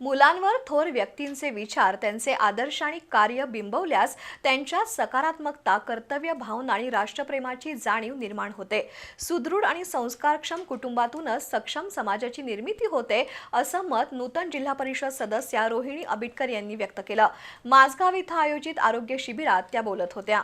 मुलांवर थोर व्यक्तींचे विचार, त्यांचे आदर्श आणि कार्य बिंबवल्यास त्यांच्यात सकारात्मकता, कर्तव्य भावना आणि राष्ट्रप्रेमाची जाणीव निर्माण होते. सुदृढ आणि संस्कारक्षम कुटुंबातूनच सक्षम समाजाची निर्मिती होते, असं मत नूतन जिल्हा परिषद सदस्या रोहिणी अबिटकर यांनी व्यक्त केलं. माझगाव इथं आयोजित आरोग्य शिबिरात त्या बोलत होत्या.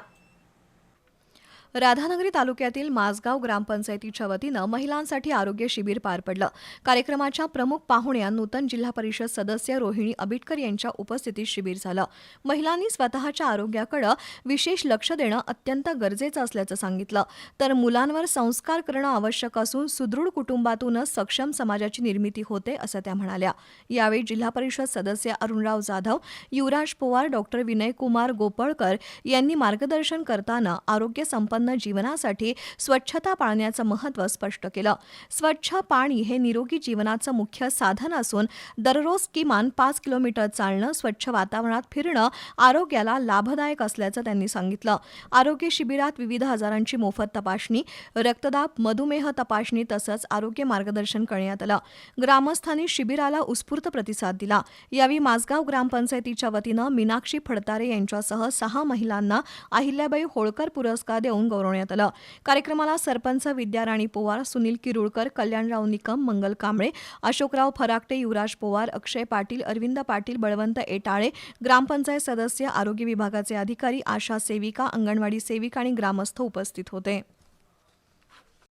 राधानगरी तालुक्यातील माझगाव ग्रामपंचायतीच्या वतीनं महिलांसाठी आरोग्य शिबिर पार पडलं. कार्यक्रमाच्या प्रमुख पाहुण्या नूतन जिल्हा परिषद सदस्य रोहिणी अबिटकर यांच्या उपस्थितीत शिबिर झालं. महिलांनी स्वतःच्या आरोग्याकडे विशेष लक्ष देणं अत्यंत गरजेचं असल्याचं सांगितलं. तर मुलांवर संस्कार करणं आवश्यक असून सुदृढ कुटुंबातूनच सक्षम समाजाची निर्मिती होते, असं त्या म्हणाल्या. यावेळी जिल्हा परिषद सदस्य अरुणराव जाधव, युवराज पवार, डॉक्टर विनयकुमार गोपळकर यांनी मार्गदर्शन करताना आरोग्य संपन्न जीवनासाठी स्वच्छता पाळण्याचं महत्त्व स्पष्ट केलं. स्वच्छ पाणी हे निरोगी जीवनाचं मुख्य साधन असून दररोज किमान 5 किलोमीटर चालणं, स्वच्छ वातावरणात फिरणं आरोग्याला लाभदायक असल्याचं त्यांनी सांगितलं. आरोग्य शिबिरात विविध आजारांची मोफत तपासणी, रक्तदाब, मधुमेह तपासणी तसंच आरोग्य मार्गदर्शन करण्यात आलं. ग्रामस्थांनी शिबिराला उत्स्फूर्त प्रतिसाद दिला. यावेळी माझगाव ग्रामपंचायतीच्या वतीनं मीनाक्षी फडतारे यांच्यासह 6 महिलांना अहिल्याबाई होळकर पुरस्कार देऊन गौरवण्यात आलं. कार्यक्रमाला सरपंच विद्याराणी पवार, सुनील किरुळकर, कल्याणराव निकम, मंगल कांबळे, अशोकराव फराकटे, युवराज पवार, अक्षय पाटील, अरविंद पाटील, बळवंत एटाळे, ग्रामपंचायत सदस्य, आरोग्य विभागाचे अधिकारी, आशा सेविका, अंगणवाडी सेविका आणि ग्रामस्थ उपस्थित होते.